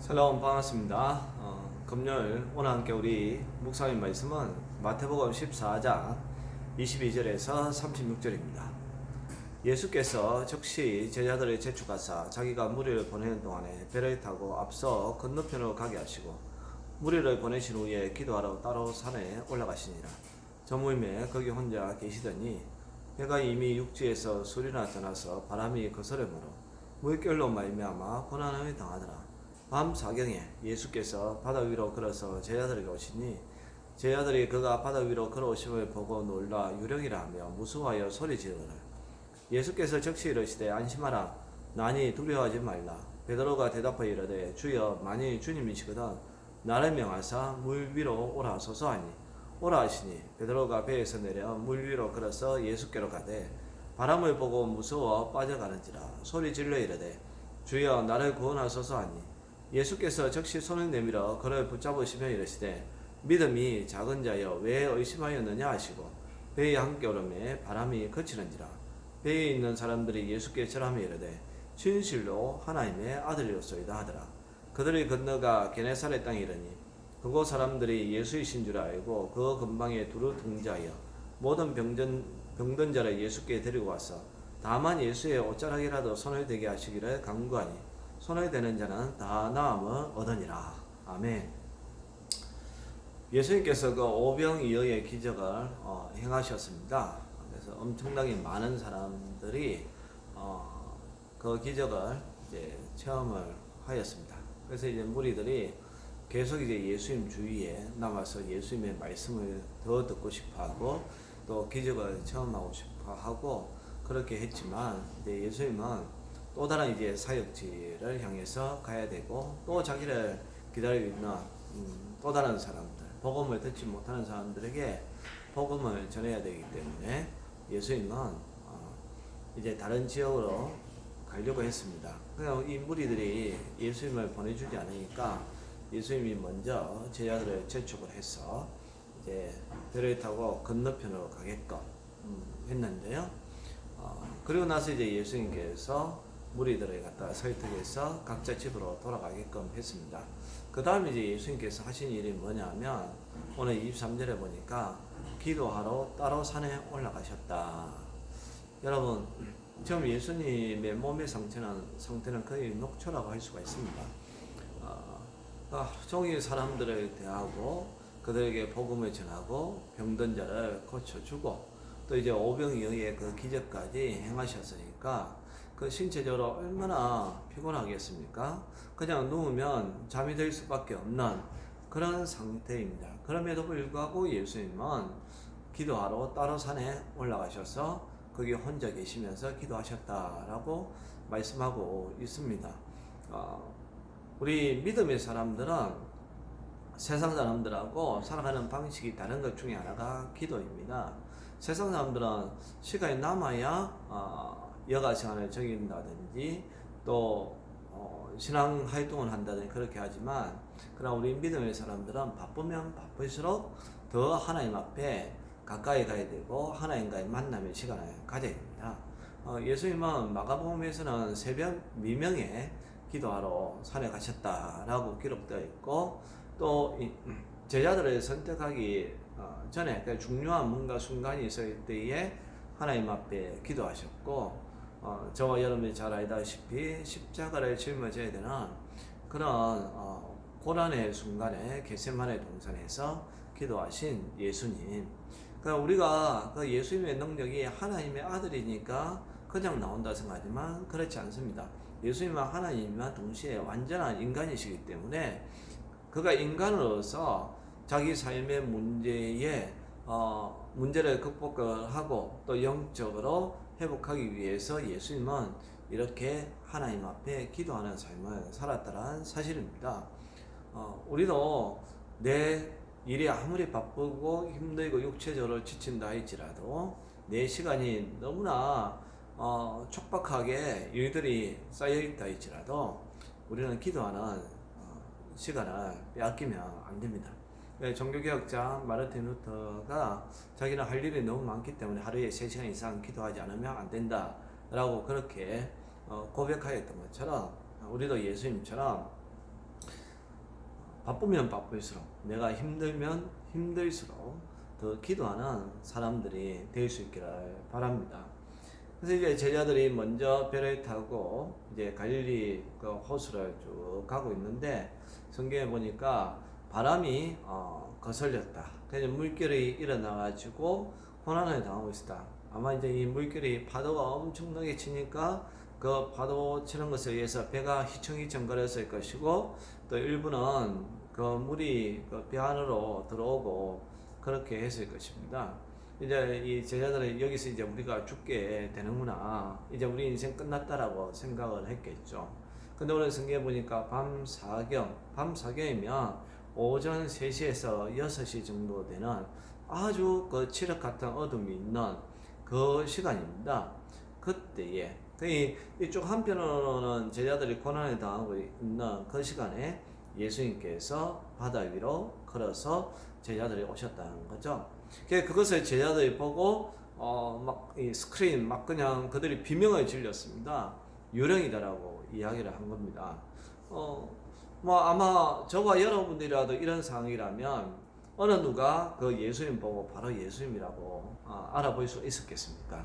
샬롬 반갑습니다. 금요일 오늘 함께 우리 묵상의 말씀은 마태복음 14장 22절에서 36절입니다. 예수께서 즉시 제자들을 재촉하사 자기가 무리를 보내는 동안에 배를 타고 앞서 건너편으로 가게 하시고 무리를 보내신 후에 기도하러 따로 산에 올라가시니라. 저무임에 거기 혼자 계시더니 해가 이미 육지에서 술이나 떠나서 바람이 거스름으로 물결로 말미암아 고난을 당하더라. 밤 사경에 예수께서 바다 위로 걸어서 제자들에게 오시니 제자들이 그가 바다 위로 걸어오심을 보고 놀라 유령이라 하며 무서워하여 소리 지르더라. 예수께서 즉시 이르시되 안심하라 나니 두려워하지 말라. 베드로가 대답하여 이르되 주여 만일 주님이시거든 나를 명하사 물 위로 오라 하소서 하니 오라 하시니 베드로가 배에서 내려 물 위로 걸어서 예수께로 가되 바람을 보고 무서워 빠져가는지라 소리 질러 이르되 주여 나를 구원하소서 하니 예수께서 즉시 손을 내밀어 그를 붙잡으시며 이르시되 믿음이 작은 자여 왜 의심하였느냐 하시고 배에 함께 오르매 바람이 그치는지라. 배에 있는 사람들이 예수께 절하며 이르되 진실로 하나님의 아들이었소이다 하더라. 그들이 건너가 게네사렛 땅에 이르니 그곳 사람들이 예수이신 줄 알고 그 근방에 두루 등자하여 모든 병든 자를 예수께 데리고 와서 다만 예수의 옷자락이라도 손을 대게 하시기를 간구하니 손을 대는 자는 다 나음을 얻으니라. 아멘. 예수님께서 그 오병이어의 기적을 행하셨습니다. 그래서 엄청나게 많은 사람들이 그 기적을 이제 체험을 하였습니다. 그래서 이제 무리들이 계속 이제 예수님 주위에 남아서 예수님의 말씀을 더 듣고 싶어하고 또 기적을 체험하고 싶어하고 그렇게 했지만 이제 예수님은 또 다른 이제 사역지를 향해서 가야 되고 또 자기를 기다리고 있는 또 다른 사람들, 복음을 듣지 못하는 사람들에게 복음을 전해야 되기 때문에 예수님은 이제 다른 지역으로 가려고 했습니다. 그냥 이 무리들이 예수님을 보내주지 않으니까 예수님이 먼저 제자들을 재촉을 해서 이제 배를 타고 건너편으로 가게끔 했는데요. 그리고 나서 이제 예수님께서 무리들을 갖다 설득해서 각자 집으로 돌아가게끔 했습니다. 그 다음에 이제 예수님께서 하신 일이 뭐냐면 오늘 23절에 보니까 기도하러 따로 산에 올라가셨다. 여러분 지금 예수님의 몸의 상태는 거의 녹초라고 할 수가 있습니다. 종일 사람들을 대하고 그들에게 복음을 전하고 병든 자를 고쳐주고 또 이제 오병이어의 그 기적까지 행하셨으니까 그 신체적으로 얼마나 피곤하겠습니까? 그냥 누우면 잠이 들 수밖에 없는 그런 상태입니다. 그럼에도 불구하고 예수님은 기도하러 따로 산에 올라가셔서 거기 혼자 계시면서 기도하셨다라고 말씀하고 있습니다. 우리 믿음의 사람들은 세상 사람들하고 살아가는 방식이 다른 것 중에 하나가 기도입니다. 세상 사람들은 시간이 남아야 여가 시간을 정인다든지 또 신앙 활동을 한다든지 그렇게 하지만 그러나 우리 믿음의 사람들은 바쁘면 바쁠수록 더 하나님 앞에 가까이 가야 되고 하나님과의 만남의 시간을 가져야 됩니다. 예수님은 마가복음에서는 새벽 미명에 기도하러 산에 가셨다라고 기록되어 있고 또 제자들을 선택하기 전에 중요한 뭔가 순간이 있을 때에 하나님 앞에 기도하셨고 저와 여러분이 잘 알다시피 십자가를 짊어져야 되는 그런 고난의 순간에 겟세마네 동산에서 기도하신 예수님. 그러니까 우리가 그 예수님의 능력이 하나님의 아들이니까 그냥 나온다 생각하지만 그렇지 않습니다. 예수님은 하나님과 동시에 완전한 인간이시기 때문에 그가 인간으로서 자기 삶의 문제를 극복하고 또 영적으로 회복하기 위해서 예수님은 이렇게 하나님 앞에 기도하는 삶을 살았다는 사실입니다. 우리도 내 일이 아무리 바쁘고 힘들고 육체적으로 지친다 할지라도 내 시간이 너무나 촉박하게 일들이 쌓여있다 할지라도 우리는 기도하는 시간을 빼앗기면 안 됩니다. 종교개혁자 마르틴 루터가 자기는 할 일이 너무 많기 때문에 하루에 3시간 이상 기도하지 않으면 안 된다 라고 그렇게 고백하였던 것처럼 우리도 예수님처럼 바쁘면 바쁠수록, 내가 힘들면 힘들수록 더 기도하는 사람들이 될 수 있기를 바랍니다. 그래서 이제 제자들이 먼저 배를 타고 이제 갈릴리 그 호수를 쭉 가고 있는데, 성경에 보니까 바람이 거슬렸다. 그래서 물결이 일어나가지고 고난을 당하고 있었다. 아마 이제 이 물결이 파도가 엄청나게 치니까 그 파도 치는 것에 의해서 배가 휘청휘청 거렸을 것이고, 또 일부는 그 물이 그 배 안으로 들어오고 그렇게 했을 것입니다. 이제 이 제자들은 여기서 이제 우리가 죽게 되는구나, 이제 우리 인생 끝났다라고 생각을 했겠죠. 근데 오늘 성경에 보니까 밤 4경이면 오전 3시에서 6시 정도 되는 아주 그 칠흑 같은 어둠이 있는 그 시간입니다. 그때에 이쪽 한편으로는 제자들이 고난을 당하고 있는 그 시간에 예수님께서 바다 위로 걸어서 제자들이 오셨다는 거죠. 그것을 제자들이 보고 막 이 스크린 막 그냥 그들이 비명을 질렀습니다. 유령이다라고 이야기를 한 겁니다. 뭐 아마 저와 여러분들이라도 이런 상황이라면 어느 누가 그 예수님 보고 바로 예수님이라고 알아볼 수 있었겠습니까?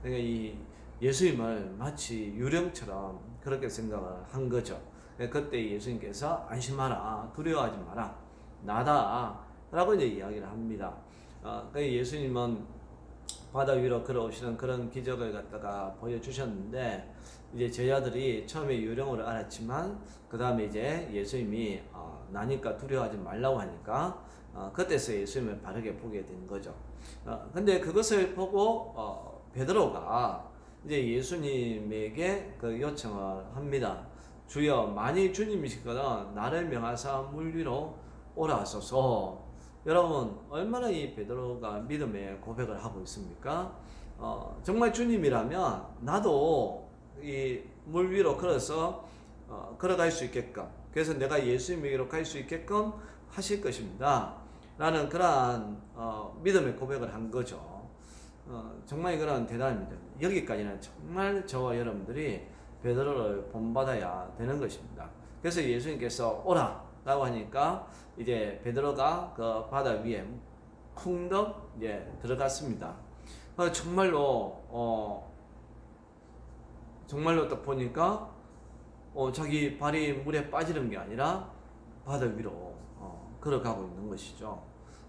그러니까 이 예수님을 마치 유령처럼 그렇게 생각을 한 거죠. 그때 예수님께서 안심하라, 두려워하지 마라, 나다 라고 이제 이야기를 합니다. 예수님은 바다 위로 걸어오시는 그런 기적을 갖다가 보여주셨는데, 이제 제자들이 처음에 유령으로 알았지만 그 다음에 이제 예수님이 나니까 두려워하지 말라고 하니까 그때서 예수님을 바르게 보게 된 거죠. 근데 그것을 보고 베드로가 이제 예수님에게 그 요청을 합니다. 주여, 만일 주님이시거든 나를 명하사 물 위로 오라소서. 여러분, 얼마나 이 베드로가 믿음의 고백을 하고 있습니까? 정말 주님이라면 나도 이 물 위로 걸어서 걸어갈 수 있게끔, 그래서 내가 예수님에게로 갈 수 있게끔 하실 것입니다 라는 그러한 믿음의 고백을 한 거죠. 정말 이거는 대단합니다. 여기까지는 정말 저와 여러분들이 베드로를 본받아야 되는 것입니다. 그래서 예수님께서 오라 라고 하니까 이제 베드로가 그 바다 위에 쿵덕 들어갔습니다. 정말로 딱 보니까 자기 발이 물에 빠지는 게 아니라 바다 위로 걸어가고 있는 것이죠.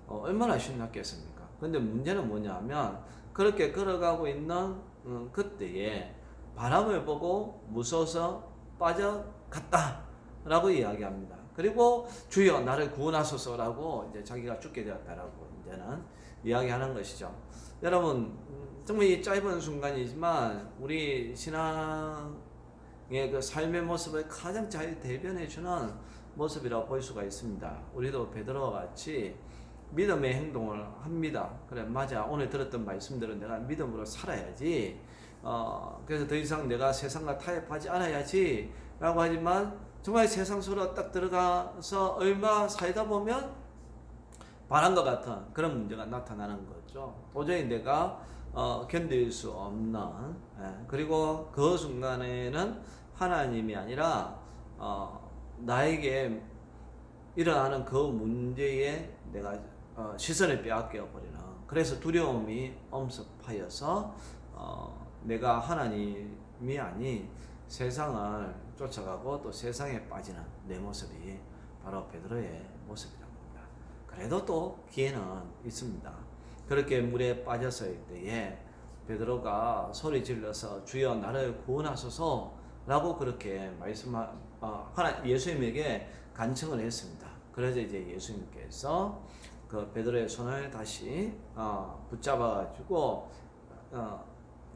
얼마나 신났겠습니까? 근데 문제는 뭐냐면, 그렇게 걸어가고 있는 그때에 바람을 보고 무서워서 빠져갔다 라고 이야기합니다. 그리고 주여 나를 구원하소서라고 이제 자기가 죽게 되었다라고 이제는 이야기하는 것이죠. 여러분, 정말 이 짧은 순간이지만 우리 신앙의 그 삶의 모습을 가장 잘 대변해주는 모습이라고 볼 수가 있습니다. 우리도 베드로와 같이 믿음의 행동을 합니다. 그래, 맞아, 오늘 들었던 말씀들은 내가 믿음으로 살아야지, 그래서 더 이상 내가 세상과 타협하지 않아야지 라고 하지만, 정말 세상 속으로 딱 들어가서 얼마 살다 보면 바람과 같은 그런 문제가 나타나는 거죠. 도저히 내가 견딜 수 없는, 그리고 그 순간에는 하나님이 아니라 나에게 일어나는 그 문제에 내가 시선을 빼앗겨 버리는, 그래서 두려움이 엄습하여서 내가 하나님이 아닌 세상을 쫓아가고 또 세상에 빠지는 내 모습이 바로 베드로의 모습이라고 합니다. 그래도 또 기회는 있습니다. 그렇게 물에 빠졌을 때에 베드로가 소리 질러서 주여 나를 구원하소서 라고 그렇게 예수님에게 간청을 했습니다. 그래서 이제 예수님께서 그 베드로의 손을 다시 붙잡아 가지고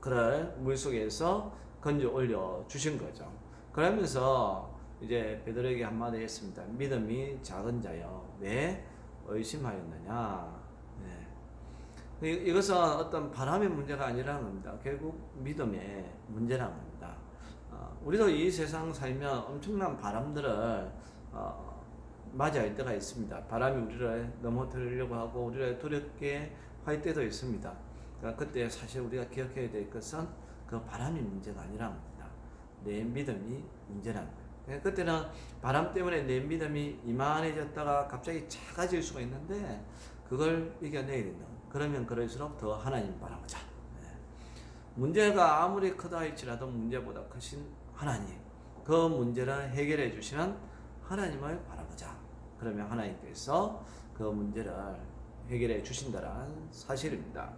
그를 물속에서 건져 올려 주신 거죠. 그러면서 이제 베드로에게 한마디 했습니다. 믿음이 작은 자여 왜 의심하였느냐. 이것은 어떤 바람의 문제가 아니라는 겁니다. 결국 믿음의 두려움이라는 겁니다. 우리도 이 세상 살면 엄청난 바람들을 맞이할 때가 있습니다. 바람이 우리를 넘어뜨리려고 하고 우리를 두렵게 할 때도 있습니다. 그때 사실 우리가 기억해야 될 것은 그 바람이 문제가 아니라는 겁니다. 내 믿음이 문제라는 거예요. 그때는 바람 때문에 내 믿음이 이만해졌다가 갑자기 작아질 수가 있는데 그걸 이겨내야 된다. 그러면 그럴수록 더 하나님 바라보자. 문제가 아무리 크다 할지라도 문제보다 크신 하나님, 그 문제를 해결해 주시는 하나님을 바라보자. 그러면 하나님께서 그 문제를 해결해 주신다는 사실입니다.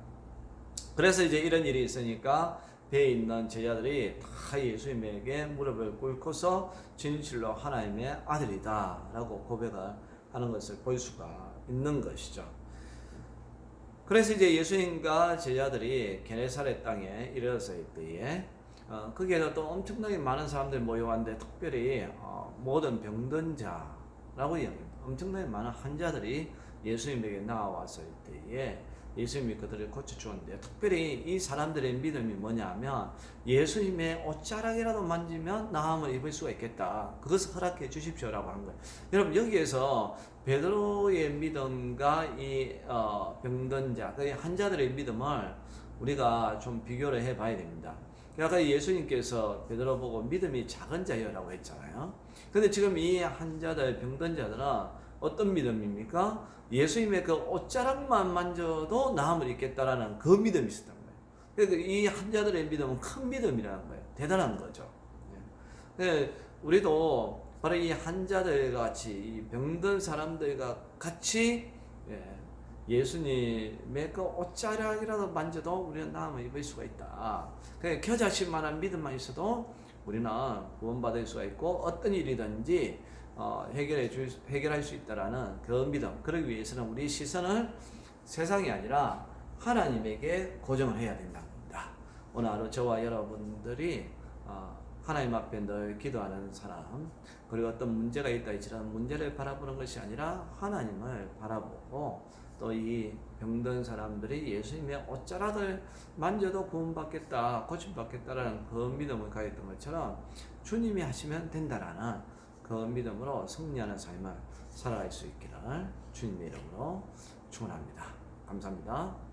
그래서 이제 이런 일이 있으니까 배에 있는 제자들이 다 예수님에게 무릎을 꿇고서 진실로 하나님의 아들이다 라고 고백을 하는 것을 볼 수가 있는 것이죠. 그래서 이제 예수님과 제자들이 게네사렛 땅에 이르렀을 때에 거기에도 또 엄청나게 많은 사람들이 모여왔는데 특별히 모든 병든 자라고 이야기합니다. 엄청나게 많은 환자들이 예수님에게 나와왔을 때에 예수님이 그들을 고쳐주었는데 특별히 이 사람들의 믿음이 뭐냐면 예수님의 옷자락이라도 만지면 나음을 입을 수가 있겠다. 그것을 허락해 주십시오라고 한 거예요. 여러분 여기에서 베드로의 믿음과 이 병든 자, 그 환자들의 믿음을 우리가 좀 비교를 해봐야 됩니다. 아까 예수님께서 베드로 보고 믿음이 작은 자여라고 했잖아요. 근데 지금 이 환자들, 병든 자들은 어떤 믿음입니까? 예수님의 그 옷자락만 만져도 나음을 입겠다라는 그 믿음이 있었던 거예요. 그래서 이 환자들의 믿음은 큰 믿음이라는 거예요. 대단한 거죠. 우리도 바로 이 환자들 같이, 이 병든 사람들과 같이 예수님의 그 옷자락이라도 만져도 우리는 나음을 입을 수가 있다. 겨자씨만한 믿음만 있어도 우리는 구원받을 수가 있고 어떤 일이든지 해결할 수 있다라는 그 믿음. 그러기 위해서는 우리 시선을 세상이 아니라 하나님에게 고정을 해야 된답니다. 오늘 하루 저와 여러분들이 하나님 앞에 늘 기도하는 사람, 그리고 어떤 문제가 있다 할지라도 문제를 바라보는 것이 아니라 하나님을 바라보고 또 이 병든 사람들이 예수님의 옷자락을 만져도 구원받겠다, 고침받겠다라는 그 믿음을 가졌던 것처럼 주님이 하시면 된다라는 그 믿음으로 승리하는 삶을 살아갈 수 있기를 주님의 이름으로 축원합니다. 감사합니다.